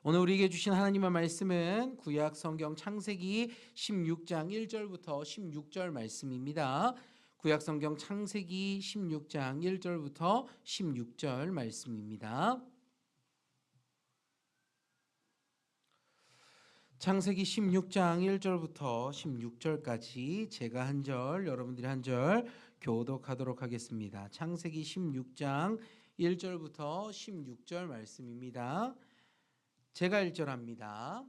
오늘 우리에게 주신 하나님의 말씀은 구약 성경 창세기 16장 1절부터 16절 말씀입니다. 구약 성경 창세기 16장 1절부터 16절 말씀입니다. 창세기 16장 1절부터 16절까지 제가 한 절, 여러분들이 한 절 교독하도록 하겠습니다. 창세기 16장 1절부터 16절 말씀입니다. 제가 1절합니다.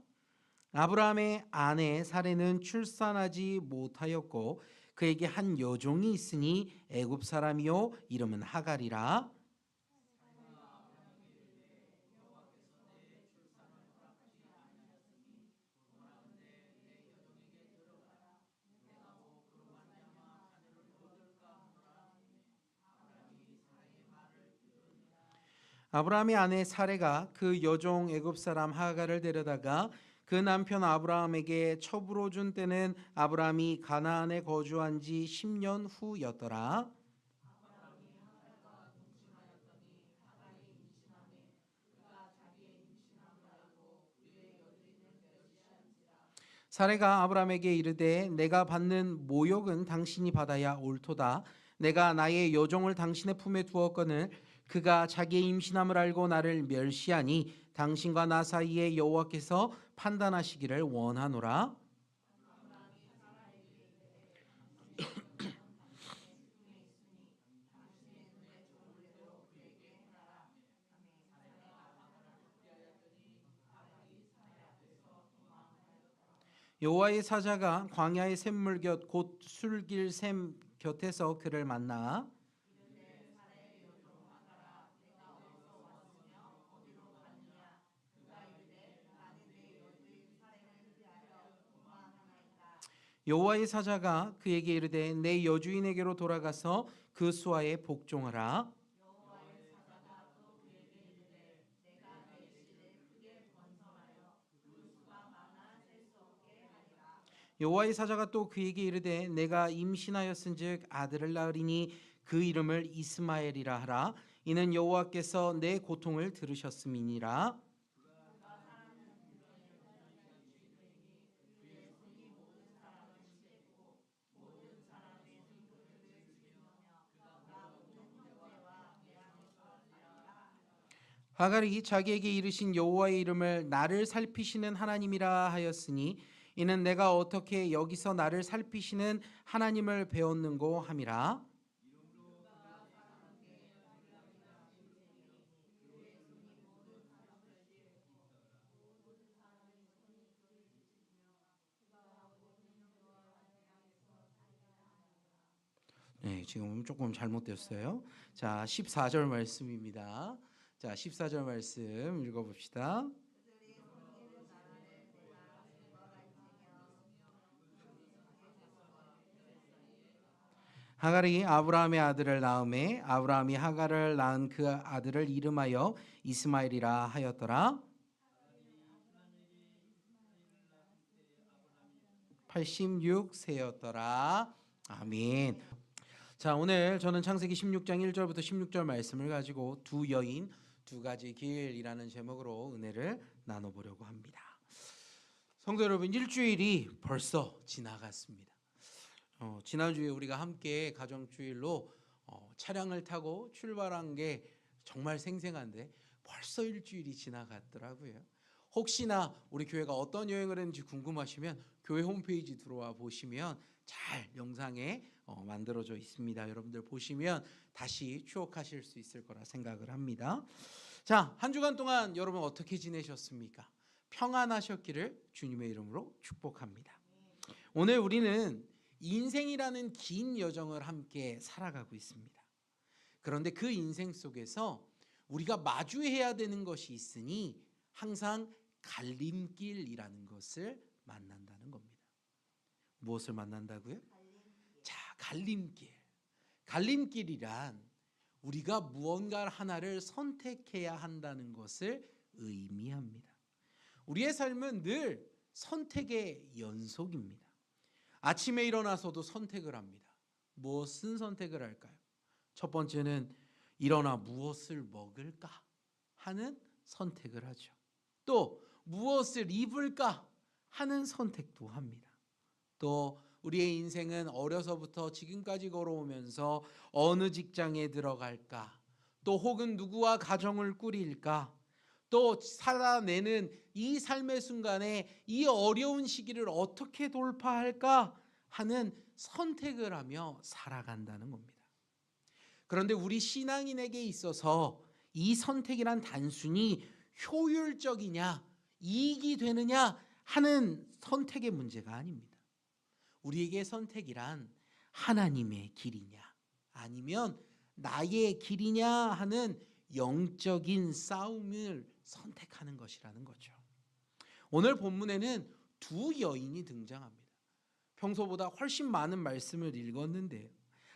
아브라함의 아내 사레는 출산하지 못하였고 그에게 한 여종이 있으니 애굽 사람이요 이름은 하갈이라. 아브라함의 아내 사레가 그 여종 애굽 사람 하갈을 데려다가 그 남편 아브라함에게 첩으로 준 때는 아브라함이 가나안에 거주한 지 10년 후였더라. 사레가 아브라함에게 이르되 내가 받는 모욕은 당신이 받아야 옳도다. 내가 나의 여종을 당신의 품에 두었거늘 그가 자기의 임신함을 알고 나를 멸시하니 당신과 나 사이에 여호와께서 판단하시기를 원하노라. 여호와의 사자가 광야의 샘물 곁 곧 술길 샘 곁에서 그를 만나 여호와의 사자가 그에게 이르되 내 여주인에게로 돌아가서 그 수하에 복종하라. 여호와의 사자가 또 그에게 이르되 내가 임신하였은즉 아들을 낳으리니 그 이름을 이스마엘이라 하라. 이는 여호와께서 내 고통을 들으셨음이니라. 하갈이 자기에게 이르신 여호와의 이름을 나를 살피시는 하나님이라 하였으니 이는 내가 어떻게 여기서 나를 살피시는 하나님을 배웠는고 함이라. 네, 지금 조금 잘못됐어요. 자, 14절 말씀입니다. 자, 14절 말씀 읽어봅시다. 하갈이 아브라함의 아들을 낳음에 아브라함이 하갈을 낳은 그 아들을 이름하여 이스마엘이라 하였더라. 86세였더라. 아멘. 자, 오늘 저는 창세기 16장 1절부터 16절 말씀을 가지고 두 여인 두 가지 길이라는 제목으로 은혜를 나눠보려고 합니다. 성도 여러분, 일주일이 벌써 지나갔습니다. 지난주에 우리가 함께 가정주일로 차량을 타고 출발한 게 정말 생생한데 벌써 일주일이 지나갔더라고요. 혹시나 우리 교회가 어떤 여행을 했는지 궁금하시면 교회 홈페이지 들어와 보시면 잘 영상에 만들어져 있습니다. 여러분들 보시면 다시 추억하실 수 있을 거라 생각을 합니다. 자, 한 주간 동안 여러분 어떻게 지내셨습니까? 평안하셨기를 주님의 이름으로 축복합니다. 오늘 우리는 인생이라는 긴 여정을 함께 살아가고 있습니다. 그런데 그 인생 속에서 우리가 마주해야 되는 것이 있으니 항상 갈림길이라는 것을 만난다는 겁니다. 무엇을 만난다고요? 자, 갈림길. 갈림길이란 우리가 무언가 하나를 선택해야 한다는 것을 의미합니다. 우리의 삶은 늘 선택의 연속입니다. 아침에 일어나서도 선택을 합니다. 무엇은 선택을 할까요? 첫 번째는 일어나 무엇을 먹을까 하는 선택을 하죠. 또 무엇을 입을까 하는 선택도 합니다. 또 우리의 인생은 어려서부터 지금까지 걸어오면서 어느 직장에 들어갈까, 또 혹은 누구와 가정을 꾸릴까, 또 살아내는 이 삶의 순간에 이 어려운 시기를 어떻게 돌파할까 하는 선택을 하며 살아간다는 겁니다. 그런데 우리 신앙인에게 있어서 이 선택이란 단순히 효율적이냐, 이익이 되느냐 하는 선택의 문제가 아닙니다. 우리에게 선택이란 하나님의 길이냐, 아니면 나의 길이냐 하는 영적인 싸움을 선택하는 것이라는 거죠. 오늘 본문에는 두 여인이 등장합니다. 평소보다 훨씬 많은 말씀을 읽었는데요.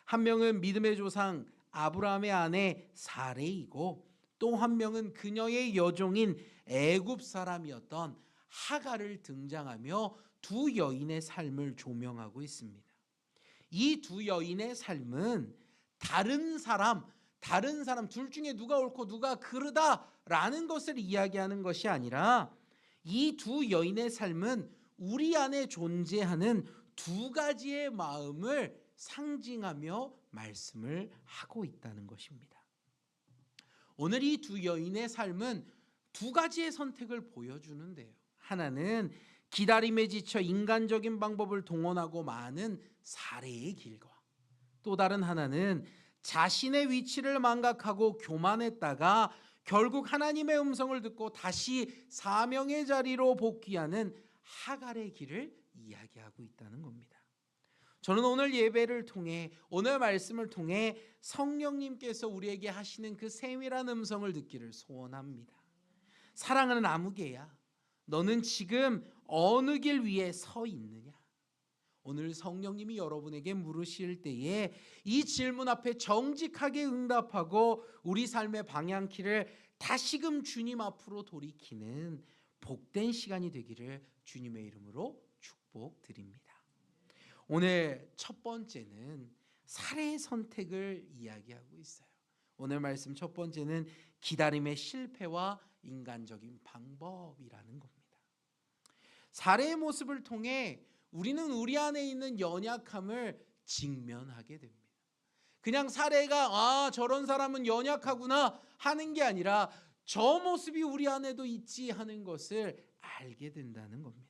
한 명은 믿음의 조상 아브라함의 아내 사레이고, 또 한 명은 그녀의 여종인 애굽 사람이었던 하갈을 등장하며 두 여인의 삶을 조명하고 있습니다. 이 두 여인의 삶은 다른 사람 둘 중에 누가 옳고 누가 그르다라는 것을 이야기하는 것이 아니라, 이 두 여인의 삶은 우리 안에 존재하는 두 가지의 마음을 상징하며 말씀을 하고 있다는 것입니다. 오늘 이 두 여인의 삶은 두 가지의 선택을 보여주는데요. 하나는 기다림에 지쳐 인간적인 방법을 동원하고 많은 사례의 길과, 또 다른 하나는 자신의 위치를 망각하고 교만했다가 결국 하나님의 음성을 듣고 다시 사명의 자리로 복귀하는 하갈의 길을 이야기하고 있다는 겁니다. 저는 오늘 예배를 통해, 오늘 말씀을 통해 성령님께서 우리에게 하시는 그 세밀한 음성을 듣기를 소원합니다. 사랑하는 아무개야, 너는 지금 어느 길 위에 서 있느냐? 오늘 성령님이 여러분에게 물으실 때에 이 질문 앞에 정직하게 응답하고 우리 삶의 방향키를 다시금 주님 앞으로 돌이키는 복된 시간이 되기를 주님의 이름으로 축복드립니다. 오늘 첫 번째는 사례의 선택을 이야기하고 있어요. 오늘 말씀 첫 번째는 기다림의 실패와 인간적인 방법이라는 겁니다. 사례의 모습을 통해 우리는 우리 안에 있는 연약함을 직면하게 됩니다. 그냥 사례가 저런 사람은 연약하구나 하는 게 아니라 저 모습이 우리 안에도 있지 하는 것을 알게 된다는 겁니다.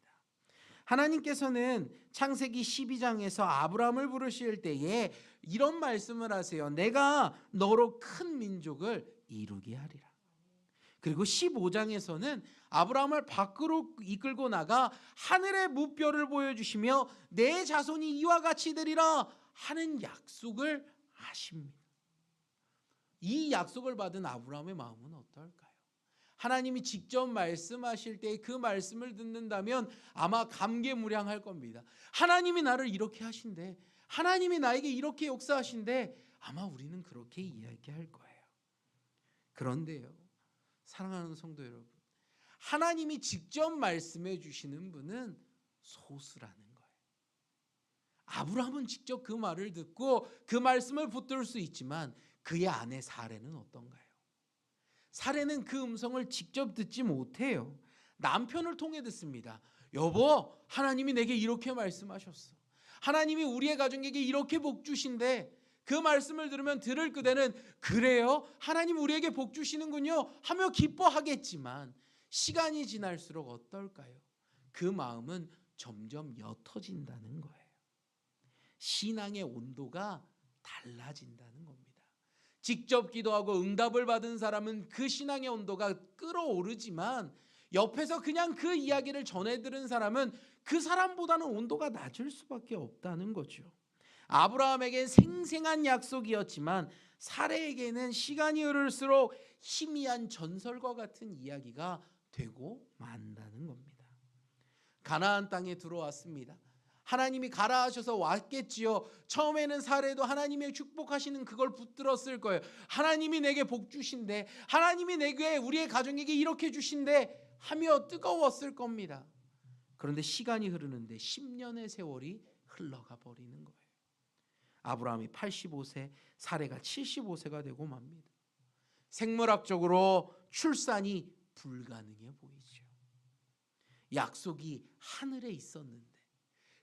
하나님께서는 창세기 12장에서 아브라함을 부르실 때에 이런 말씀을 하세요. 내가 너로 큰 민족을 이루게 하리라. 그리고 15장에서는 아브라함을 밖으로 이끌고 나가 하늘의 무뼈를 보여주시며 내 자손이 이와 같이 되리라 하는 약속을 하십니다. 이 약속을 받은 아브라함의 마음은 어떨까요? 하나님이 직접 말씀하실 때 그 말씀을 듣는다면 아마 감개무량할 겁니다. 하나님이 나를 이렇게 하신대, 하나님이 나에게 이렇게 역사하신대, 아마 우리는 그렇게 이야기할 거예요. 그런데요, 사랑하는 성도 여러분, 하나님이 직접 말씀해 주시는 분은 소수라는 거예요. 아브라함은 직접 그 말을 듣고 그 말씀을 붙들 수 있지만 그의 아내 사레는 어떤가요? 사레는 그 음성을 직접 듣지 못해요. 남편을 통해 듣습니다. 여보, 하나님이 내게 이렇게 말씀하셨어. 하나님이 우리의 가정에게 이렇게 복 주신대. 그 말씀을 들으면 들을 그대는 그래요? 하나님 우리에게 복 주시는군요 하며 기뻐하겠지만 시간이 지날수록 어떨까요? 그 마음은 점점 옅어진다는 거예요. 신앙의 온도가 달라진다는 겁니다. 직접 기도하고 응답을 받은 사람은 그 신앙의 온도가 끌어오르지만 옆에서 그냥 그 이야기를 전해 들은 사람은 그 사람보다는 온도가 낮을 수밖에 없다는 거죠. 아브라함에겐 생생한 약속이었지만 사레에게는 시간이 흐를수록 희미한 전설과 같은 이야기가 되고 만다는 겁니다. 가나안 땅에 들어왔습니다. 하나님이 가라 하셔서 왔겠지요. 처음에는 사레도 하나님의 축복하시는 그걸 붙들었을 거예요. 하나님이 내게 복 주신대, 하나님이 내게 우리의 가정에게 이렇게 주신대 하며 뜨거웠을 겁니다. 그런데 시간이 흐르는데 10년의 세월이 흘러가 버리는 거예요. 아브라함이 85세, 사레가 75세가 되고 맙니다. 생물학적으로 출산이 불가능해 보이죠. 약속이 하늘에 있었는데,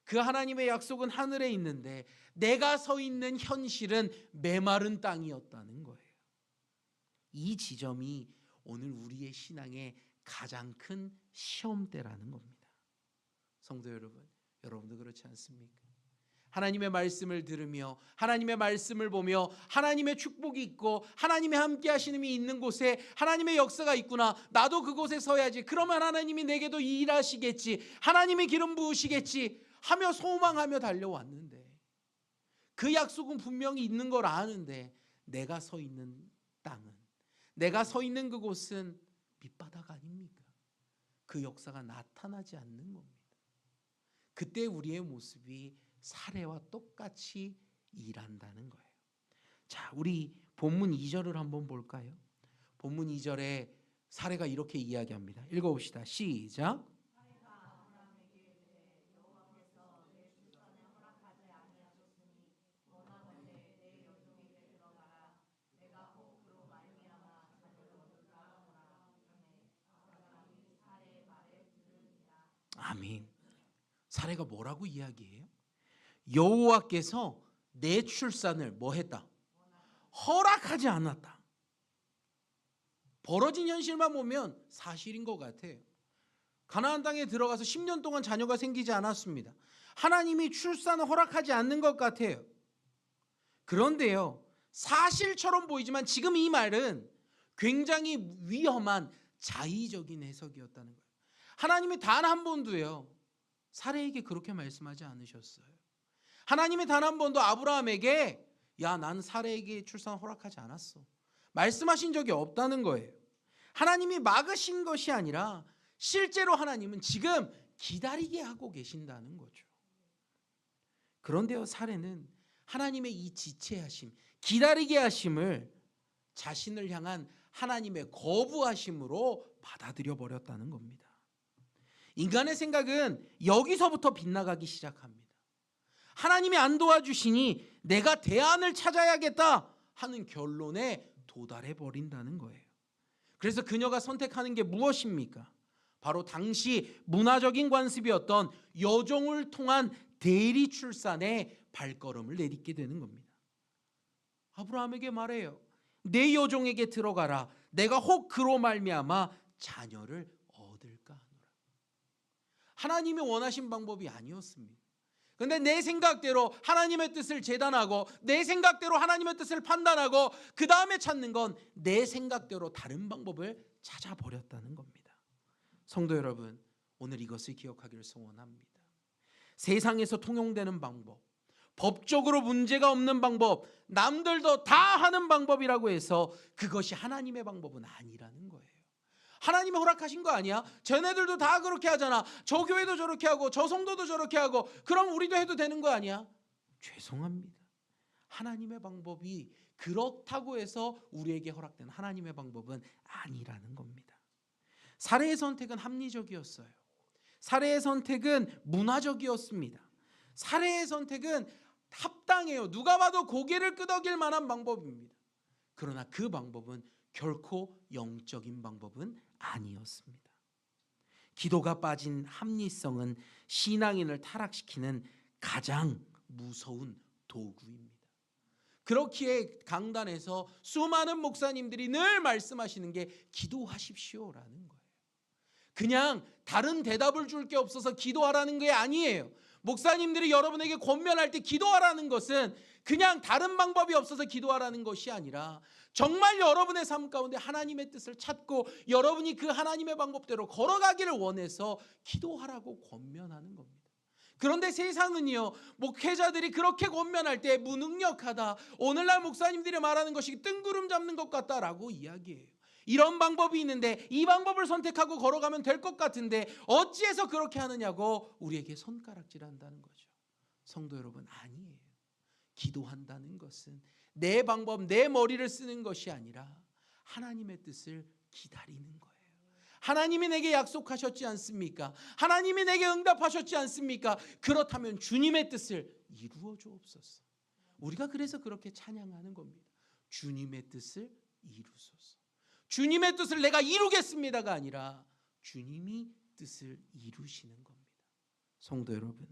그 하나님의 약속은 하늘에 있는데 내가 서 있는 현실은 메마른 땅이었다는 거예요. 이 지점이 오늘 우리의 신앙의 가장 큰 시험대라는 겁니다. 성도 여러분, 여러분도 그렇지 않습니까? 하나님의 말씀을 들으며 하나님의 말씀을 보며 하나님의 축복이 있고 하나님의 함께 하시는 이 있는 곳에 하나님의 역사가 있구나, 나도 그곳에 서야지, 그러면 하나님이 내게도 일하시겠지, 하나님이 기름 부으시겠지 하며 소망하며 달려왔는데, 그 약속은 분명히 있는 걸 아는데 내가 서 있는 땅은, 내가 서 있는 그곳은 밑바닥 아닙니까? 그 역사가 나타나지 않는 겁니다. 그때 우리의 모습이 사례와 똑같이 일한다는 거예요. 자, 우리 본문 2절을 한번 볼까요? 본문 2절에 사례가 이렇게 이야기합니다. 읽어봅시다. 시작. 아멘. 사례가 뭐라고 이야기해요? 여호와께서 내 출산을 뭐 했다? 허락하지 않았다. 벌어진 현실만 보면 사실인 것 같아요. 가나안 땅에 들어가서 10년 동안 자녀가 생기지 않았습니다. 하나님이 출산을 허락하지 않는 것 같아요. 그런데요, 사실처럼 보이지만 지금 이 말은 굉장히 위험한 자의적인 해석이었다는 거예요. 하나님이 단 한 번도요 사례에게 그렇게 말씀하지 않으셨어요. 하나님이 단 한 번도 아브라함에게 야, 난 사례에게 출산 허락하지 않았어 말씀하신 적이 없다는 거예요. 하나님이 막으신 것이 아니라 실제로 하나님은 지금 기다리게 하고 계신다는 거죠. 그런데요, 사례는 하나님의 이 지체하심, 기다리게 하심을 자신을 향한 하나님의 거부하심으로 받아들여 버렸다는 겁니다. 인간의 생각은 여기서부터 빗나가기 시작합니다. 하나님이 안 도와주시니 내가 대안을 찾아야겠다 하는 결론에 도달해 버린다는 거예요. 그래서 그녀가 선택하는 게 무엇입니까? 바로 당시 문화적인 관습이었던 여종을 통한 대리 출산에 발걸음을 내딛게 되는 겁니다. 아브라함에게 말해요. 내 여종에게 들어가라. 내가 혹 그로 말미암아 자녀를 얻을까 하노라. 하나님이 원하신 방법이 아니었습니다. 그런데 내 생각대로 하나님의 뜻을 재단하고 내 생각대로 하나님의 뜻을 판단하고 그 다음에 찾는 건 내 생각대로 다른 방법을 찾아버렸다는 겁니다. 성도 여러분, 오늘 이것을 기억하기를 소원합니다. 세상에서 통용되는 방법, 법적으로 문제가 없는 방법, 남들도 다 하는 방법이라고 해서 그것이 하나님의 방법은 아니라는 거예요. 하나님이 허락하신 거 아니야? 쟤네들도 다 그렇게 하잖아. 저 교회도 저렇게 하고 저 성도도 저렇게 하고 그럼 우리도 해도 되는 거 아니야? 죄송합니다. 하나님의 방법이 그렇다고 해서 우리에게 허락된 하나님의 방법은 아니라는 겁니다. 사례의 선택은 합리적이었어요. 사례의 선택은 문화적이었습니다. 사례의 선택은 합당해요. 누가 봐도 고개를 끄덕일 만한 방법입니다. 그러나 그 방법은 결코 영적인 방법은 아니었습니다. 기도가 빠진 합리성은 신앙인을 타락시키는 가장 무서운 도구입니다. 그렇기에 강단에서 수많은 목사님들이 늘 말씀하시는 게 기도하십시오라는 거예요. 그냥 다른 대답을 줄 게 없어서 기도하라는 게 아니에요. 목사님들이 여러분에게 권면할 때 기도하라는 것은 그냥 다른 방법이 없어서 기도하라는 것이 아니라 정말 여러분의 삶 가운데 하나님의 뜻을 찾고 여러분이 그 하나님의 방법대로 걸어가기를 원해서 기도하라고 권면하는 겁니다. 그런데 세상은요, 목회자들이 그렇게 권면할 때 무능력하다, 오늘날 목사님들이 말하는 것이 뜬구름 잡는 것 같다라고 이야기해요. 이런 방법이 있는데 이 방법을 선택하고 걸어가면 될 것 같은데 어찌해서 그렇게 하느냐고 우리에게 손가락질한다는 거죠. 성도 여러분, 아니에요. 기도한다는 것은 내 방법, 내 머리를 쓰는 것이 아니라 하나님의 뜻을 기다리는 거예요. 하나님이 내게 약속하셨지 않습니까? 하나님이 내게 응답하셨지 않습니까? 그렇다면 주님의 뜻을 이루어 주옵소서. 우리가 그래서 그렇게 찬양하는 겁니다. 주님의 뜻을 이루소서. 주님의 뜻을 내가 이루겠습니다가 아니라 주님이 뜻을 이루시는 겁니다. 성도 여러분,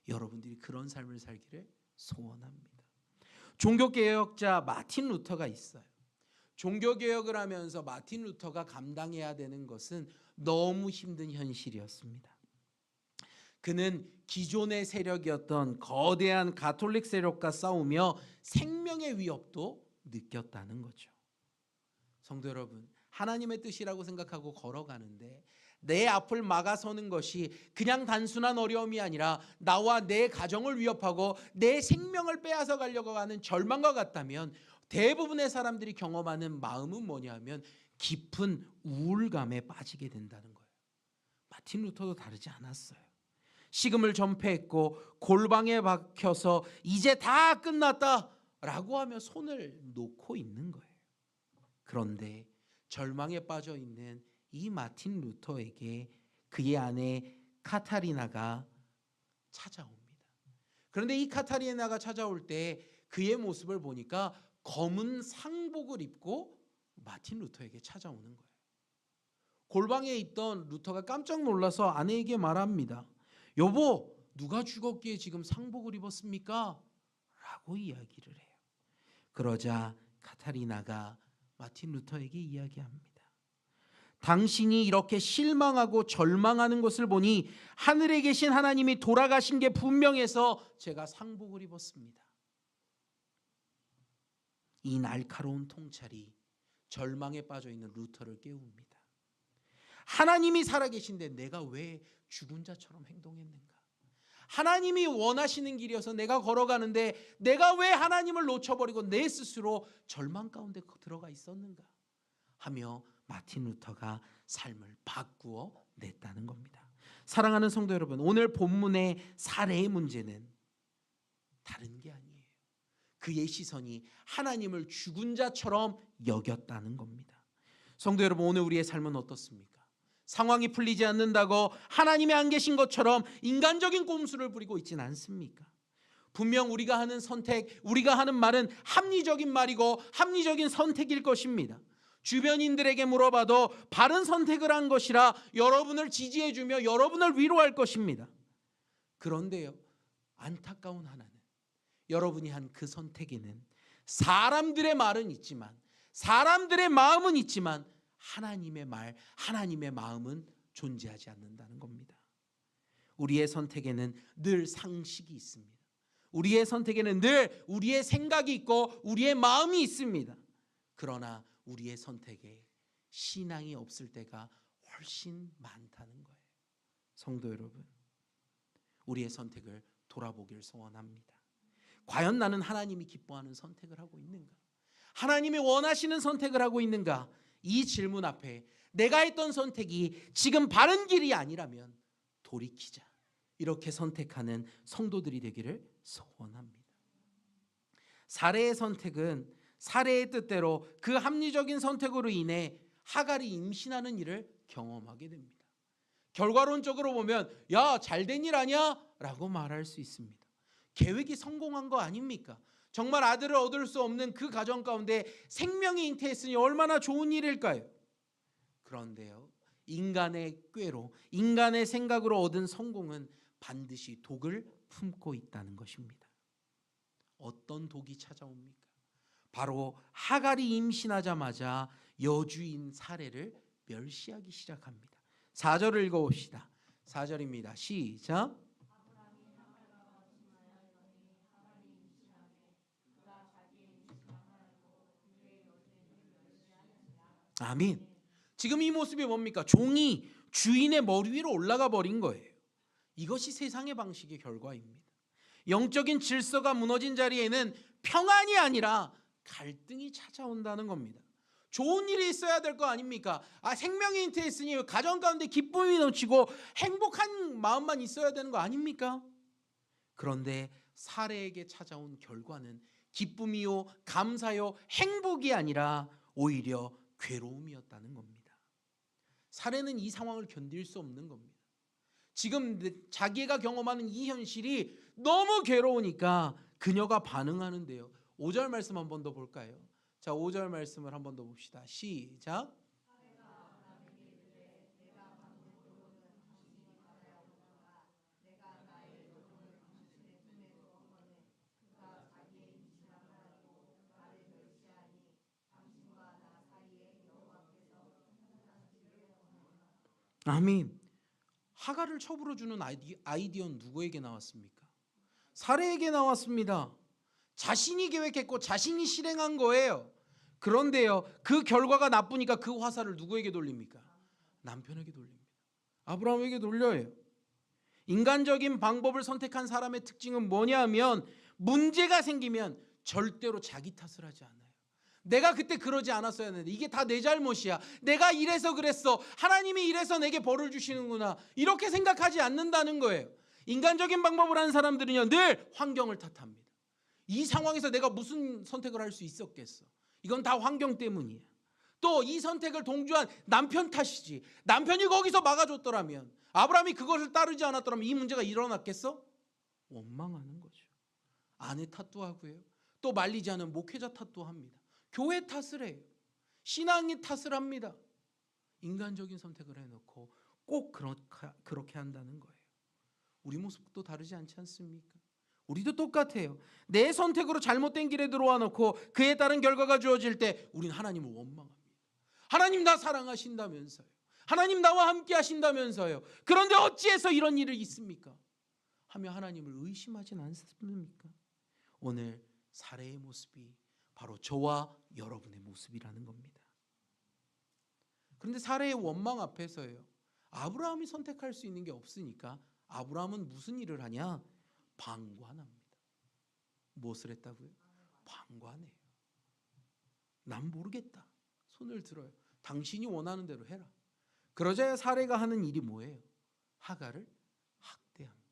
여러분들이 그런 삶을 살기를 소원합니다. 종교개혁자 마틴 루터가 있어요. 종교개혁을 하면서 마틴 루터가 감당해야 되는 것은 너무 힘든 현실이었습니다. 그는 기존의 세력이었던 거대한 가톨릭 세력과 싸우며 생명의 위협도 느꼈다는 거죠. 성도 여러분, 하나님의 뜻이라고 생각하고 걸어가는데 내 앞을 막아서는 것이 그냥 단순한 어려움이 아니라 나와 내 가정을 위협하고 내 생명을 빼앗아 가려고 하는 절망과 같다면 대부분의 사람들이 경험하는 마음은 뭐냐면 깊은 우울감에 빠지게 된다는 거예요. 마틴 루터도 다르지 않았어요. 식음을 전폐했고 골방에 박혀서 이제 다 끝났다라고 하며 손을 놓고 있는 거예요. 그런데 절망에 빠져 있는 이 마틴 루터에게 그의 아내 카타리나가 찾아옵니다. 그런데 이 카타리나가 찾아올 때 그의 모습을 보니까 검은 상복을 입고 마틴 루터에게 찾아오는 거예요. 골방에 있던 루터가 깜짝 놀라서 아내에게 말합니다. 여보, 누가 죽었기에 지금 상복을 입었습니까? 라고 이야기를 해요. 그러자 카타리나가 마틴 루터에게 이야기합니다. 당신이 이렇게 실망하고 절망하는 것을 보니 하늘에 계신 하나님이 돌아가신 게 분명해서 제가 상복을 입었습니다. 이 날카로운 통찰이 절망에 빠져 있는 루터를 깨웁니다. 하나님이 살아계신데 내가 왜 죽은 자처럼 행동했는가? 하나님이 원하시는 길이어서 내가 걸어가는데 내가 왜 하나님을 놓쳐버리고 내 스스로 절망 가운데 들어가 있었는가? 하며 마틴 루터가 삶을 바꾸어 냈다는 겁니다. 사랑하는 성도 여러분, 오늘 본문의 사례의 문제는 다른 게 아니에요. 그의 시선이 하나님을 죽은 자처럼 여겼다는 겁니다. 성도 여러분, 오늘 우리의 삶은 어떻습니까? 상황이 풀리지 않는다고 하나님이 안 계신 것처럼 인간적인 꼼수를 부리고 있지는 않습니까? 분명 우리가 하는 선택, 우리가 하는 말은 합리적인 말이고 합리적인 선택일 것입니다. 주변인들에게 물어봐도 바른 선택을 한 것이라 여러분을 지지해주며 여러분을 위로할 것입니다. 그런데요, 안타까운 하나는 여러분이 한 그 선택에는 사람들의 말은 있지만, 사람들의 마음은 있지만 하나님의 말, 하나님의 마음은 존재하지 않는다는 겁니다. 우리의 선택에는 늘 상식이 있습니다. 우리의 선택에는 늘 우리의 생각이 있고 우리의 마음이 있습니다. 그러나 우리의 선택에 신앙이 없을 때가 훨씬 많다는 거예요. 성도 여러분, 우리의 선택을 돌아보길 소원합니다. 과연 나는 하나님이 기뻐하는 선택을 하고 있는가? 하나님이 원하시는 선택을 하고 있는가? 이 질문 앞에 내가 했던 선택이 지금 바른 길이 아니라면 돌이키자, 이렇게 선택하는 성도들이 되기를 소원합니다. 사레의 선택은 사레의 뜻대로 그 합리적인 선택으로 인해 하갈이 임신하는 일을 경험하게 됩니다. 결과론적으로 보면 야, 잘된 일 아니야? 라고 말할 수 있습니다. 계획이 성공한 거 아닙니까? 정말 아들을 얻을 수 없는 그 가정 가운데 생명이 잉태했으니 얼마나 좋은 일일까요? 그런데요, 인간의 꾀로, 인간의 생각으로 얻은 성공은 반드시 독을 품고 있다는 것입니다. 어떤 독이 찾아옵니까? 바로 하갈이 임신하자마자 여주인 사레를 멸시하기 시작합니다. 4절을 읽어봅시다. 4절입니다. 시작. 아멘. 지금 이 모습이 뭡니까? 종이 주인의 머리 위로 올라가 버린 거예요. 이것이 세상의 방식의 결과입니다. 영적인 질서가 무너진 자리에는 평안이 아니라 갈등이 찾아온다는 겁니다. 좋은 일이 있어야 될 거 아닙니까? 생명이 잉태했으니 가정 가운데 기쁨이 넘치고 행복한 마음만 있어야 되는 거 아닙니까? 그런데 사레에게 찾아온 결과는 기쁨이요, 감사요, 행복이 아니라 오히려 괴로움이었다는 겁니다. 사레는 이 상황을 견딜 수 없는 겁니다. 지금 자기가 경험하는 이 현실이 너무 괴로우니까 그녀가 반응하는데요. 5절 말씀 한 번 더 볼까요? 자, 5절 말씀을 한 번 더 봅시다. 시작. 아멘. 하갈을 처분해 주는 아이디어는 누구에게 나왔습니까? 사레에게 나왔습니다. 자신이 계획했고 자신이 실행한 거예요. 그런데요, 그 결과가 나쁘니까 그 화살을 누구에게 돌립니까? 남편에게 돌립니다. 아브라함에게 돌려요. 인간적인 방법을 선택한 사람의 특징은 뭐냐면 문제가 생기면 절대로 자기 탓을 하지 않아요. 내가 그때 그러지 않았어야 했는데 이게 다 내 잘못이야. 내가 이래서 그랬어. 하나님이 이래서 내게 벌을 주시는구나. 이렇게 생각하지 않는다는 거예요. 인간적인 방법을 하는 사람들은요, 늘 환경을 탓합니다. 이 상황에서 내가 무슨 선택을 할 수 있었겠어. 이건 다 환경 때문이야. 또 이 선택을 동조한 남편 탓이지. 남편이 거기서 막아줬더라면, 아브라함이 그것을 따르지 않았더라면 이 문제가 일어났겠어? 원망하는 거죠. 아내 탓도 하고요. 또 말리지 않은 목회자 탓도 합니다. 교회 탓을 해요. 신앙의 탓을 합니다. 인간적인 선택을 해놓고 꼭 그렇게 한다는 거예요. 우리 모습도 다르지 않지 않습니까? 우리도 똑같아요. 내 선택으로 잘못된 길에 들어와 놓고 그에 따른 결과가 주어질 때 우리는 하나님을 원망합니다. 하나님 나 사랑하신다면서요. 하나님 나와 함께 하신다면서요. 그런데 어찌해서 이런 일이 있습니까? 하며 하나님을 의심하진 않습니까? 오늘 사레의 모습이 바로 저와 여러분의 모습이라는 겁니다. 그런데 사레의 원망 앞에서요, 아브라함이 선택할 수 있는 게 없으니까 아브라함은 무슨 일을 하냐? 방관합니다. 무엇을 했다고요? 방관해요. 난 모르겠다. 손을 들어요. 당신이 원하는 대로 해라. 그러자 사레가 하는 일이 뭐예요? 하갈을 학대합니다.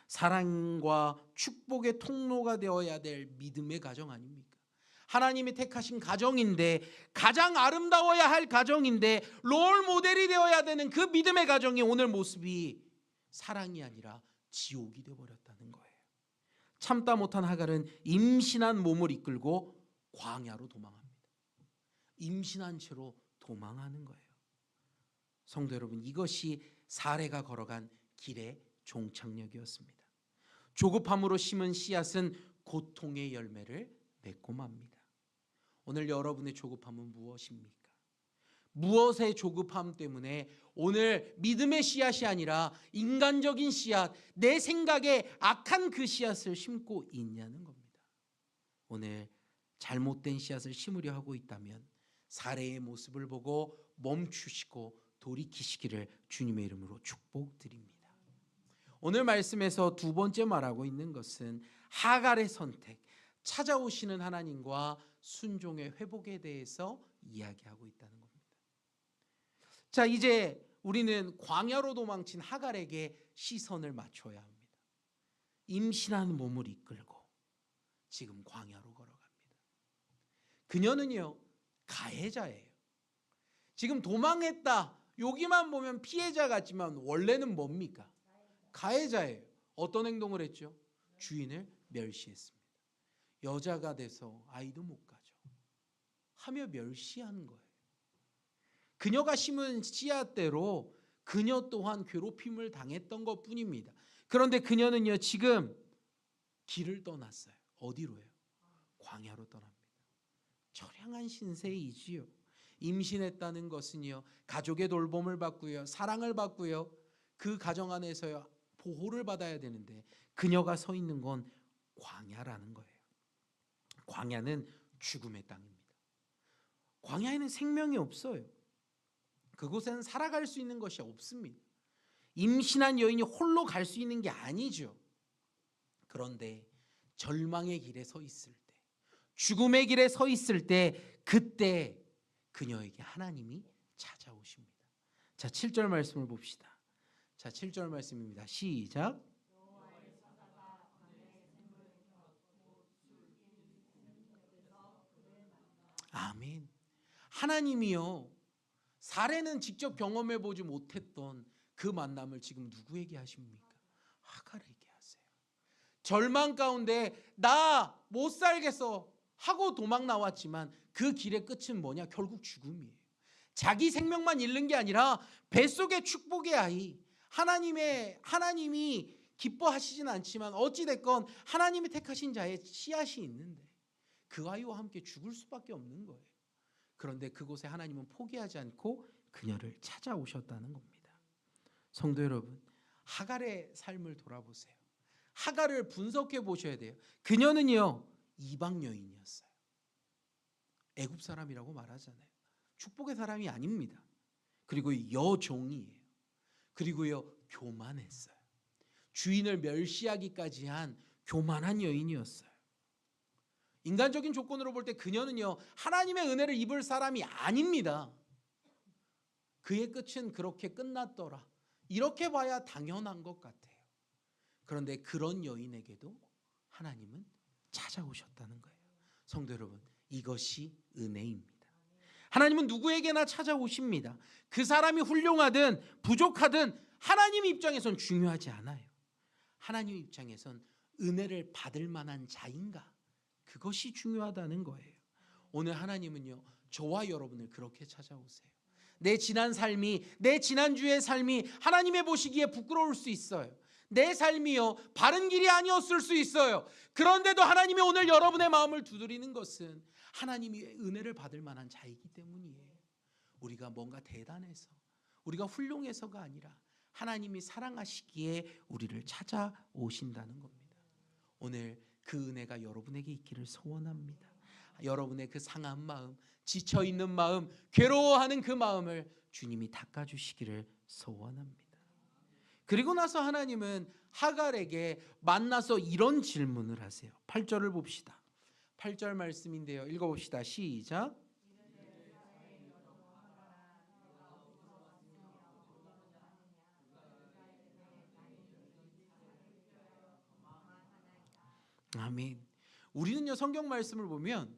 사랑과 축복의 통로가 되어야 될 믿음의 가정 아닙니까? 하나님이 택하신 가정인데, 가장 아름다워야 할 가정인데, 롤 모델이 되어야 되는 그 믿음의 가정이 오늘 모습이 사랑이 아니라 지옥이 되어버렸다는 거예요. 참다 못한 하갈은 임신한 몸을 이끌고 광야로 도망합니다. 임신한 채로 도망하는 거예요. 성도 여러분, 이것이 사레가 걸어간 길의 종착역이었습니다. 조급함으로 심은 씨앗은 고통의 열매를 맺고 맙니다. 오늘 여러분의 조급함은 무엇입니까? 무엇의 조급함 때문에 오늘 믿음의 씨앗이 아니라 인간적인 씨앗, 내 생각에 악한 그 씨앗을 심고 있냐는 겁니다. 오늘 잘못된 씨앗을 심으려 하고 있다면 사레의 모습을 보고 멈추시고 돌이키시기를 주님의 이름으로 축복드립니다. 오늘 말씀에서 두 번째 말하고 있는 것은 하갈의 선택, 찾아오시는 하나님과 순종의 회복에 대해서 이야기하고 있다는 겁니다. 자, 이제 우리는 광야로 도망친 하갈에게 시선을 맞춰야 합니다. 임신한 몸을 이끌고 지금 광야로 걸어갑니다. 그녀는요, 가해자예요. 지금 도망했다, 여기만 보면 피해자 같지만 원래는 뭡니까? 가해자예요. 어떤 행동을 했죠? 주인을 멸시했습니다. 여자가 돼서 아이도 못 가져 하며 멸시한 거예요. 그녀가 심은 씨앗대로 그녀 또한 괴롭힘을 당했던 것뿐입니다. 그런데 그녀는요, 지금 길을 떠났어요. 어디로요? 광야로 떠납니다. 처량한 신세이지요. 임신했다는 것은요, 가족의 돌봄을 받고요, 사랑을 받고요, 그 가정 안에서요 보호를 받아야 되는데 그녀가 서 있는 건 광야라는 거예요. 광야는 죽음의 땅입니다. 광야에는 생명이 없어요. 그곳에는 살아갈 수 있는 것이 없습니다. 임신한 여인이 홀로 갈 수 있는 게 아니죠. 그런데 절망의 길에 서 있을 때, 죽음의 길에 서 있을 때, 그때 그녀에게 하나님이 찾아오십니다. 자, 7절 말씀을 봅시다. 자, 7절 말씀입니다. 시작. 아멘. 하나님이요, 사례는 직접 경험해 보지 못했던 그 만남을 지금 누구에게 하십니까? 하갈에게 하세요. 절망 가운데 나 못 살겠어 하고 도망 나왔지만 그 길의 끝은 뭐냐? 결국 죽음이에요. 자기 생명만 잃는 게 아니라 뱃속의 축복의 아이, 하나님이 기뻐하시진 않지만 어찌 됐건 하나님이 택하신 자의 씨앗이 있는데 그 아이와 함께 죽을 수밖에 없는 거예요. 그런데 그곳에 하나님은 포기하지 않고 그녀를 찾아오셨다는 겁니다. 성도 여러분, 하갈의 삶을 돌아보세요. 하갈을 분석해 보셔야 돼요. 그녀는요, 이방 여인이었어요. 애굽 사람이라고 말하잖아요. 축복의 사람이 아닙니다. 그리고 여종이에요. 그리고요, 교만했어요. 주인을 멸시하기까지 한 교만한 여인이었어요. 인간적인 조건으로 볼 때 그녀는요, 하나님의 은혜를 입을 사람이 아닙니다. 그의 끝은 그렇게 끝났더라, 이렇게 봐야 당연한 것 같아요. 그런데 그런 여인에게도 하나님은 찾아오셨다는 거예요. 성도 여러분, 이것이 은혜입니다. 하나님은 누구에게나 찾아오십니다. 그 사람이 훌륭하든 부족하든 하나님 입장에선 중요하지 않아요. 하나님 입장에선 은혜를 받을 만한 자인가, 그것이 중요하다는 거예요. 오늘 하나님은요, 저와 여러분을 그렇게 찾아오세요. 내 지난 삶이, 내 지난주의 삶이 하나님의 보시기에 부끄러울 수 있어요. 내 삶이요, 바른 길이 아니었을 수 있어요. 그런데도 하나님이 오늘 여러분의 마음을 두드리는 것은 하나님이 은혜를 받을 만한 자이기 때문이에요. 우리가 뭔가 대단해서, 우리가 훌륭해서가 아니라 하나님이 사랑하시기에 우리를 찾아오신다는 겁니다. 오늘 그 은혜가 여러분에게 있기를 소원합니다. 여러분의 그 상한 마음, 지쳐있는 마음, 괴로워하는 그 마음을 주님이 닦아주시기를 소원합니다. 그리고 나서 하나님은 하갈에게 만나서 이런 질문을 하세요. 8절을 봅시다. 8절 말씀인데요, 읽어봅시다. 시작. 아멘. 우리는요, 성경 말씀을 보면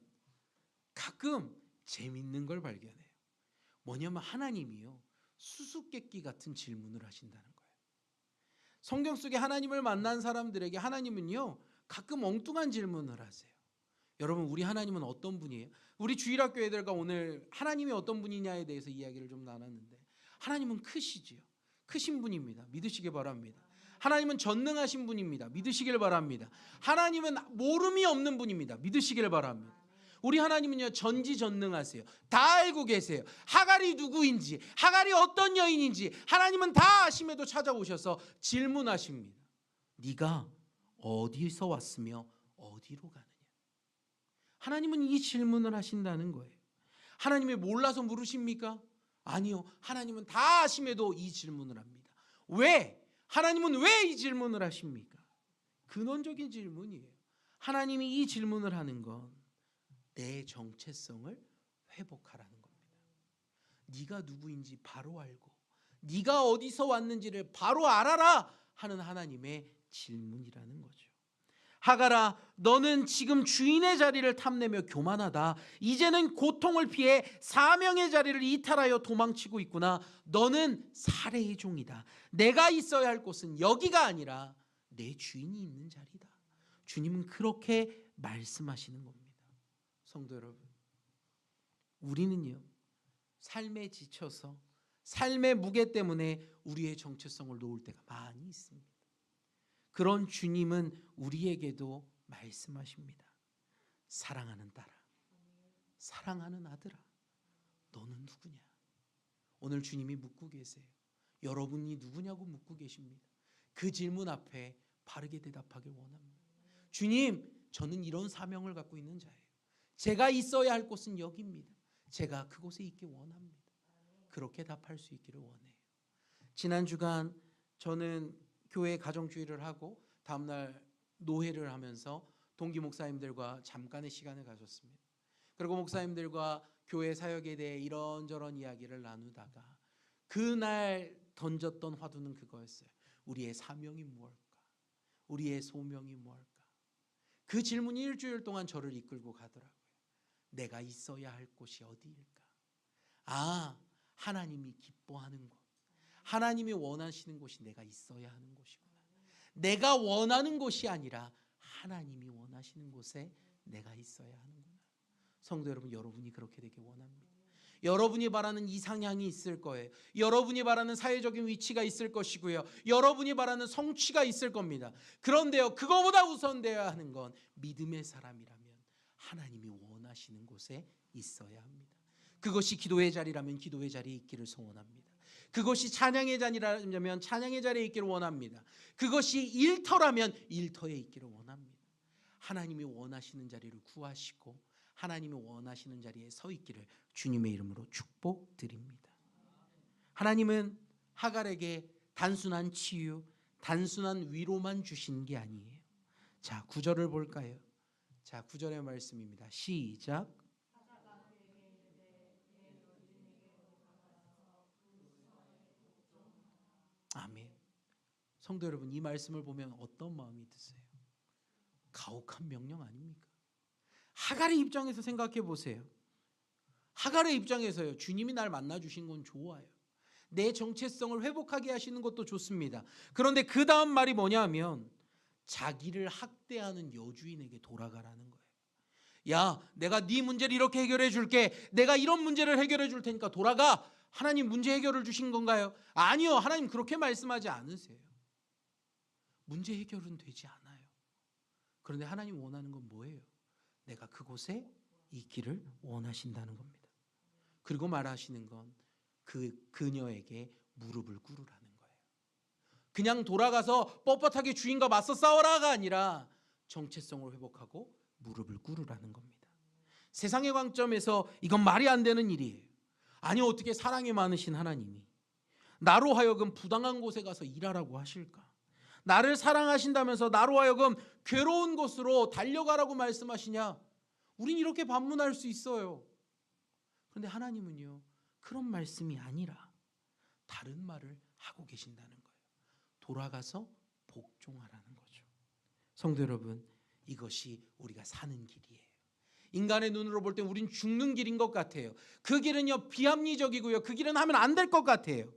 가끔 재밌는 걸 발견해요. 뭐냐면 하나님이요, 수수께끼 같은 질문을 하신다는 거예요. 성경 속에 하나님을 만난 사람들에게 하나님은요, 가끔 엉뚱한 질문을 하세요. 여러분, 우리 하나님은 어떤 분이에요? 우리 주일학교 애들과 오늘 하나님이 어떤 분이냐에 대해서 이야기를 좀 나눴는데, 하나님은 크시지요. 크신 분입니다. 믿으시기 바랍니다. 하나님은 전능하신 분입니다. 믿으시길 바랍니다. 하나님은 모름이 없는 분입니다. 믿으시길 바랍니다. 우리 하나님은요, 전지전능하세요. 다 알고 계세요. 하갈이 누구인지, 하갈이 어떤 여인인지 하나님은 다 아심에도 찾아오셔서 질문하십니다. 네가 어디서 왔으며 어디로 가느냐. 하나님은 이 질문을 하신다는 거예요. 하나님이 몰라서 물으십니까? 아니요. 하나님은 다 아심에도 이 질문을 합니다. 왜? 하나님은 왜 이 질문을 하십니까? 근원적인 질문이에요. 하나님이 이 질문을 하는 건 내 정체성을 회복하라는 겁니다. 네가 누구인지 바로 알고 네가 어디서 왔는지를 바로 알아라 하는 하나님의 질문이라는 거죠. 하갈아, 너는 지금 주인의 자리를 탐내며 교만하다. 이제는 고통을 피해 사명의 자리를 이탈하여 도망치고 있구나. 너는 살해의 종이다. 내가 있어야 할 곳은 여기가 아니라 내 주인이 있는 자리다. 주님은 그렇게 말씀하시는 겁니다. 성도 여러분, 우리는요, 삶에 지쳐서 삶의 무게 때문에 우리의 정체성을 놓을 때가 많이 있습니다. 그런 주님은 우리에게도 말씀하십니다. 사랑하는 딸아, 사랑하는 아들아, 너는 누구냐? 오늘 주님이 묻고 계세요. 여러분이 누구냐고 묻고 계십니다. 그 질문 앞에 바르게 대답하길 원합니다. 주님, 저는 이런 사명을 갖고 있는 자예요. 제가 있어야 할 곳은 여기입니다. 제가 그곳에 있기 원합니다. 그렇게 답할 수 있기를 원해요. 지난 주간 저는 교회 가정주의를 하고 다음날 노회를 하면서 동기 목사님들과 잠깐의 시간을 가졌습니다. 그리고 목사님들과 교회 사역에 대해 이런저런 이야기를 나누다가 그날 던졌던 화두는 그거였어요. 우리의 사명이 무엇일까? 우리의 소명이 무엇일까? 그 질문이 일주일 동안 저를 이끌고 가더라고요. 내가 있어야 할 곳이 어디일까? 아, 하나님이 기뻐하는 곳, 하나님이 원하시는 곳이 내가 있어야 하는 곳이구나. 내가 원하는 곳이 아니라 하나님이 원하시는 곳에 내가 있어야 하는구나. 성도 여러분, 여러분이 그렇게 되길 원합니다. 여러분이 바라는 이상향이 있을 거예요. 여러분이 바라는 사회적인 위치가 있을 것이고요. 여러분이 바라는 성취가 있을 겁니다. 그런데요, 그거보다 우선되어야 하는 건 믿음의 사람이라면 하나님이 원하시는 곳에 있어야 합니다. 그것이 기도의 자리라면 기도의 자리에 있기를 소원합니다. 그것이 찬양의 자리라면 찬양의 자리에 있기를 원합니다. 그것이 일터라면 일터에 있기를 원합니다. 하나님이 원하시는 자리를 구하시고 하나님이 원하시는 자리에 서 있기를 주님의 이름으로 축복드립니다. 하나님은 하갈에게 단순한 치유, 단순한 위로만 주신 게 아니에요. 자, 9절을 볼까요? 자, 9절의 말씀입니다. 시작. 아멘. 성도 여러분, 이 말씀을 보면 어떤 마음이 드세요? 가혹한 명령 아닙니까? 하갈의 입장에서 생각해 보세요. 하갈의 입장에서요, 주님이 날 만나 주신 건 좋아요. 내 정체성을 회복하게 하시는 것도 좋습니다. 그런데 그 다음 말이 뭐냐면 자기를 학대하는 여주인에게 돌아가라는 거예요. 야, 내가 네 문제를 이렇게 해결해 줄게. 내가 이런 문제를 해결해 줄 테니까 돌아가. 하나님 문제 해결을 주신 건가요? 아니요, 하나님 그렇게 말씀하지 않으세요. 문제 해결은 되지 않아요. 그런데 하나님 원하는 건 뭐예요? 내가 그곳에 있기를 원하신다는 겁니다. 그리고 말하시는 건 그녀에게 무릎을 꿇으라는 거예요. 그냥 돌아가서 뻣뻣하게 주인과 맞서 싸워라가 아니라 정체성을 회복하고 무릎을 꿇으라는 겁니다. 세상의 관점에서 이건 말이 안 되는 일이에요. 아니, 어떻게 사랑이 많으신 하나님이 나로 하여금 부당한 곳에 가서 일하라고 하실까? 나를 사랑하신다면서 나로 하여금 괴로운 곳으로 달려가라고 말씀하시냐? 우린 이렇게 반문할 수 있어요. 그런데 하나님은요, 그런 말씀이 아니라 다른 말을 하고 계신다는 거예요. 돌아가서 복종하라는 거죠. 성도 여러분, 이것이 우리가 사는 길이에요. 인간의 눈으로 볼 때 우린 죽는 길인 것 같아요. 그 길은요, 비합리적이고요, 그 길은 하면 안 될 것 같아요.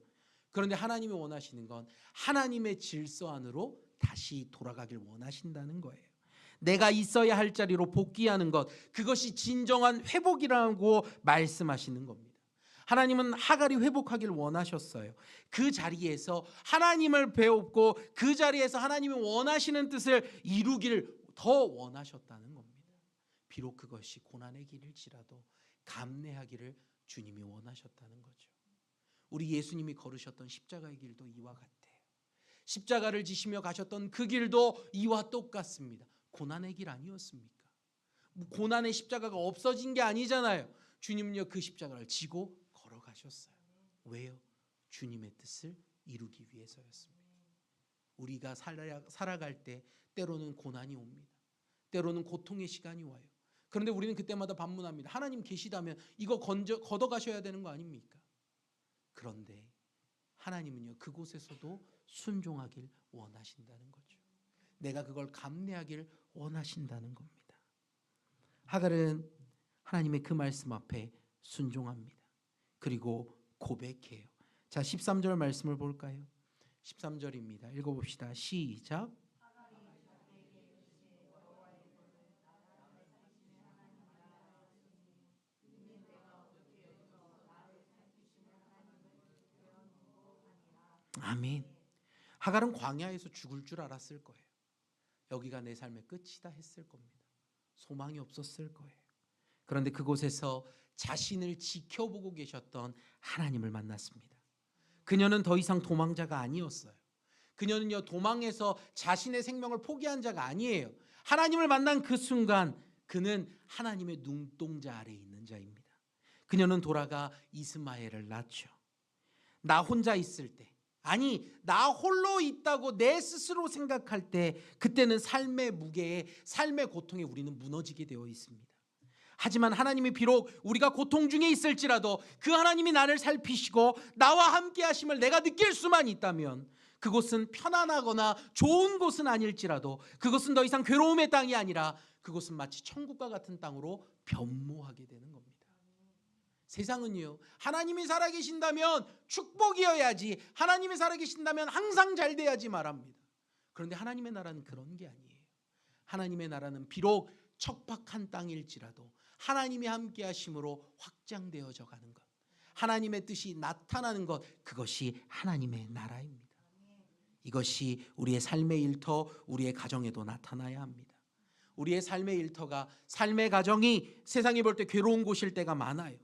그런데 하나님이 원하시는 건 하나님의 질서 안으로 다시 돌아가길 원하신다는 거예요. 내가 있어야 할 자리로 복귀하는 것, 그것이 진정한 회복이라고 말씀하시는 겁니다. 하나님은 하갈이 회복하길 원하셨어요. 그 자리에서 하나님을 배웠고 그 자리에서 하나님이 원하시는 뜻을 이루기를 더 원하셨다는 겁니다. 비록 그것이 고난의 길일지라도 감내하기를 주님이 원하셨다는 거죠. 우리 예수님이 걸으셨던 십자가의 길도 이와 같아요. 십자가를 지시며 가셨던 그 길도 이와 똑같습니다. 고난의 길 아니었습니까? 고난의 십자가가 없어진 게 아니잖아요. 주님은요, 그 십자가를 지고 걸어가셨어요. 왜요? 주님의 뜻을 이루기 위해서였습니다. 우리가 살아갈 때 때로는 고난이 옵니다. 때로는 고통의 시간이 와요. 그런데 우리는 그때마다 반문합니다. 하나님 계시다면 이거 걷어가셔야 되는 거 아닙니까? 그런데 하나님은요, 그곳에서도 순종하길 원하신다는 거죠. 내가 그걸 감내하길 원하신다는 겁니다. 하갈은 하나님의 그 말씀 앞에 순종합니다. 그리고 고백해요. 자, 13절 말씀을 볼까요? 13절입니다. 읽어봅시다. 시작. 아멘. 하갈은 광야에서 죽을 줄 알았을 거예요. 여기가 내 삶의 끝이다 했을 겁니다. 소망이 없었을 거예요. 그런데 그곳에서 자신을 지켜보고 계셨던 하나님을 만났습니다. 그녀는 더 이상 도망자가 아니었어요. 그녀는요, 도망해서 자신의 생명을 포기한 자가 아니에요. 하나님을 만난 그 순간 그는 하나님의 눈동자 아래에 있는 자입니다. 그녀는 돌아가 이스마엘을 낳죠. 나 혼자 있을 때, 아니 나 홀로 있다고 내 스스로 생각할 때, 그때는 삶의 무게에, 삶의 고통에 우리는 무너지게 되어 있습니다. 하지만 하나님이 비록 우리가 고통 중에 있을지라도 그 하나님이 나를 살피시고 나와 함께 하심을 내가 느낄 수만 있다면, 그곳은 편안하거나 좋은 곳은 아닐지라도 그것은 더 이상 괴로움의 땅이 아니라 그곳은 마치 천국과 같은 땅으로 변모하게 되는 겁니다. 세상은요, 하나님이 살아계신다면 축복이어야지, 하나님이 살아계신다면 항상 잘 돼야지 말합니다. 그런데 하나님의 나라는 그런 게 아니에요. 하나님의 나라는 비록 척박한 땅일지라도 하나님이 함께 하심으로 확장되어져 가는 것, 하나님의 뜻이 나타나는 것, 그것이 하나님의 나라입니다. 이것이 우리의 삶의 일터, 우리의 가정에도 나타나야 합니다. 우리의 삶의 일터가, 삶의 가정이 세상이 볼 때 괴로운 곳일 때가 많아요.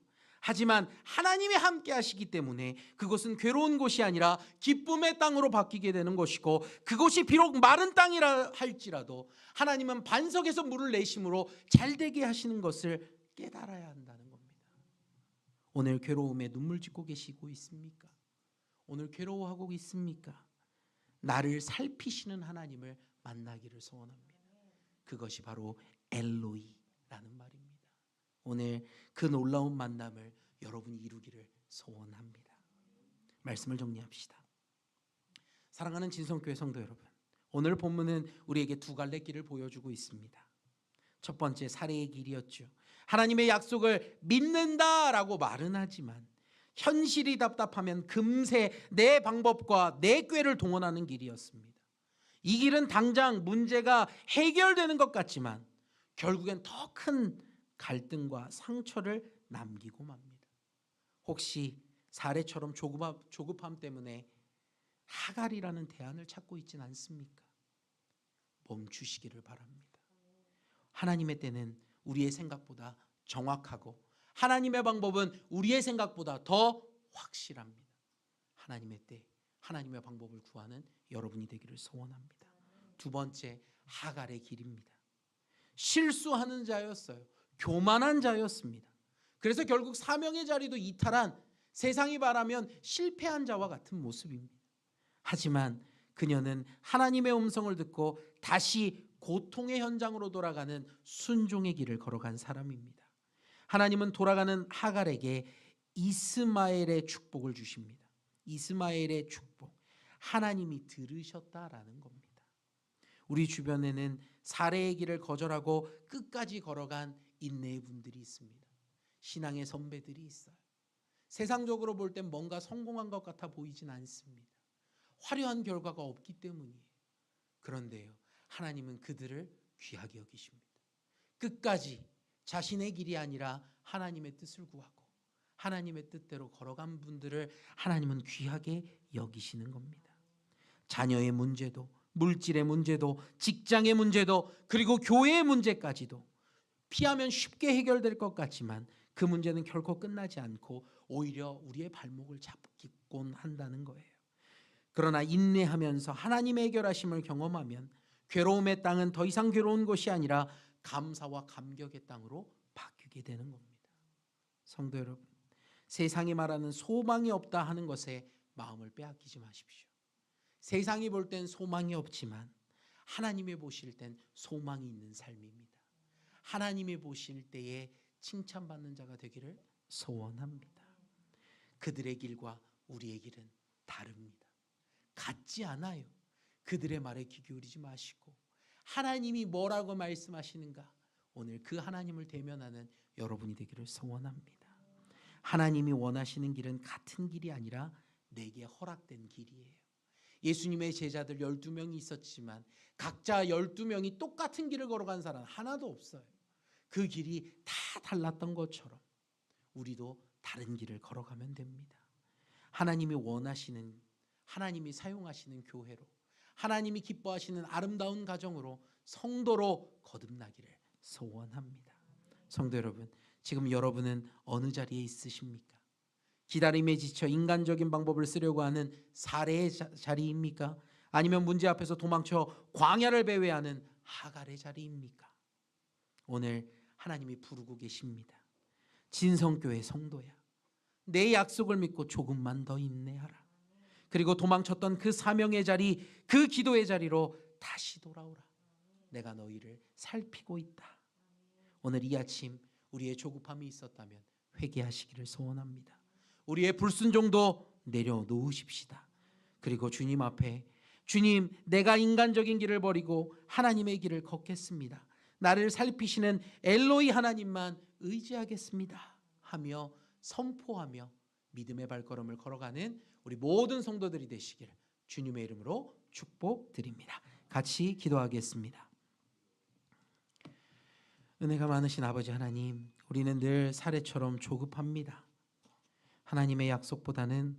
하지만 하나님이 함께 하시기 때문에 그곳은 괴로운 곳이 아니라 기쁨의 땅으로 바뀌게 되는 것이고, 그곳이 비록 마른 땅이라 할지라도 하나님은 반석에서 물을 내심으로 잘되게 하시는 것을 깨달아야 한다는 겁니다. 오늘 괴로움에 눈물 짓고 계시고 있습니까? 오늘 괴로워하고 있습니까? 나를 살피시는 하나님을 만나기를 소원합니다. 그것이 바로 엘로이라는 말입니다. 오늘 그 놀라운 만남을 여러분이 이루기를 소원합니다. 말씀을 정리합시다. 사랑하는 진성교회 성도 여러분, 오늘 본문은 우리에게 두 갈래 길을 보여주고 있습니다. 첫 번째, 사례의 길이었죠. 하나님의 약속을 믿는다라고 말은 하지만 현실이 답답하면 금세 내 방법과 내 꾀를 동원하는 길이었습니다. 이 길은 당장 문제가 해결되는 것 같지만 결국엔 더 큰 갈등과 상처를 남기고 맙니다. 혹시 사례처럼 조급함 때문에 하갈이라는 대안을 찾고 있진 않습니까? 멈추시기를 바랍니다. 하나님의 때는 우리의 생각보다 정확하고 하나님의 방법은 우리의 생각보다 더 확실합니다. 하나님의 때, 하나님의 방법을 구하는 여러분이 되기를 소원합니다. 두 번째, 하갈의 길입니다. 실수하는 자였어요. 교만한 자였습니다. 그래서 결국 사명의 자리도 이탈한, 세상이 바라면 실패한 자와 같은 모습입니다. 하지만 그녀는 하나님의 음성을 듣고 다시 고통의 현장으로 돌아가는 순종의 길을 걸어간 사람입니다. 하나님은 돌아가는 하갈에게 이스마엘의 축복을 주십니다. 이스마엘의 축복, 하나님이 들으셨다라는 겁니다. 우리 주변에는 사례의 길을 거절하고 끝까지 걸어간 인내의 분들이 있습니다. 신앙의 선배들이 있어요. 세상적으로 볼 땐 뭔가 성공한 것 같아 보이진 않습니다. 화려한 결과가 없기 때문이에요. 그런데요, 하나님은 그들을 귀하게 여기십니다. 끝까지 자신의 길이 아니라 하나님의 뜻을 구하고 하나님의 뜻대로 걸어간 분들을 하나님은 귀하게 여기시는 겁니다. 자녀의 문제도, 물질의 문제도, 직장의 문제도, 그리고 교회의 문제까지도 피하면 쉽게 해결될 것 같지만 그 문제는 결코 끝나지 않고 오히려 우리의 발목을 잡기곤 한다는 거예요. 그러나 인내하면서 하나님의 해결하심을 경험하면 괴로움의 땅은 더 이상 괴로운 곳이 아니라 감사와 감격의 땅으로 바뀌게 되는 겁니다. 성도 여러분, 세상이 말하는 소망이 없다 하는 것에 마음을 빼앗기지 마십시오. 세상이 볼 땐 소망이 없지만 하나님이 보실 땐 소망이 있는 삶입니다. 하나님이 보실 때에 칭찬받는 자가 되기를 소원합니다. 그들의 길과 우리의 길은 다릅니다. 같지 않아요. 그들의 말에 귀 기울이지 마시고 하나님이 뭐라고 말씀하시는가, 오늘 그 하나님을 대면하는 여러분이 되기를 소원합니다. 하나님이 원하시는 길은 같은 길이 아니라 내게 허락된 길이에요. 예수님의 제자들 12명이 있었지만 각자 12명이 똑같은 길을 걸어간 사람 하나도 없어요. 그 길이 다 달랐던 것처럼 우리도 다른 길을 걸어가면 됩니다. 하나님이 원하시는, 하나님이 사용하시는 교회로, 하나님이 기뻐하시는 아름다운 가정으로, 성도로 거듭나기를 소원합니다. 성도 여러분, 지금 여러분은 어느 자리에 있으십니까? 기다림에 지쳐 인간적인 방법을 쓰려고 하는 사례의 자리입니까? 아니면 문제 앞에서 도망쳐 광야를 배회하는 하갈의 자리입니까? 오늘 하나님이 부르고 계십니다. 진성교회 성도야, 내 약속을 믿고 조금만 더 인내하라. 그리고 도망쳤던 그 사명의 자리, 그 기도의 자리로 다시 돌아오라. 내가 너희를 살피고 있다. 오늘 이 아침 우리의 조급함이 있었다면 회개하시기를 소원합니다. 우리의 불순종도 내려놓으십시다. 그리고 주님 앞에, 주님, 내가 인간적인 길을 버리고 하나님의 길을 걷겠습니다. 나를 살피시는 엘로이 하나님만 의지하겠습니다 하며 선포하며 믿음의 발걸음을 걸어가는 우리 모든 성도들이 되시기를 주님의 이름으로 축복드립니다. 같이 기도하겠습니다. 은혜가 많으신 아버지 하나님, 우리는 늘 사례처럼 조급합니다. 하나님의 약속보다는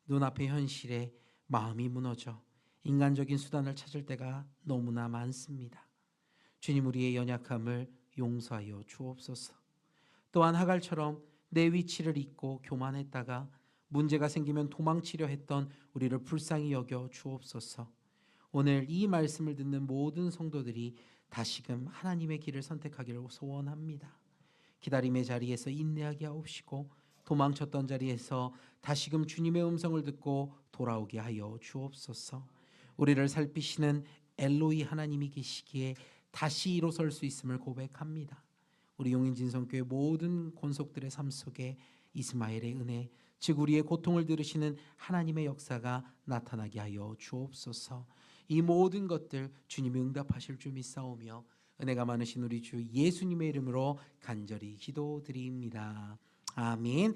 눈앞의 현실에 마음이 무너져 인간적인 수단을 찾을 때가 너무나 많습니다. 주님, 우리의 연약함을 용서하여 주옵소서. 또한 하갈처럼 내 위치를 잊고 교만했다가 문제가 생기면 도망치려 했던 우리를 불쌍히 여겨 주옵소서. 오늘 이 말씀을 듣는 모든 성도들이 다시금 하나님의 길을 선택하기를 소원합니다. 기다림의 자리에서 인내하게 하옵시고 도망쳤던 자리에서 다시금 주님의 음성을 듣고 돌아오게 하여 주옵소서. 우리를 살피시는 엘로이 하나님이 계시기에 다시 일어설 수 있음을 고백합니다. 우리 용인진성교회 모든 권속들의 삶 속에 이스마엘의 은혜, 즉 우리의 고통을 들으시는 하나님의 역사가 나타나게 하여 주옵소서. 이 모든 것들 주님이 응답하실 줄 믿사오며 은혜가 많으신 우리 주 예수님의 이름으로 간절히 기도드립니다. 아멘.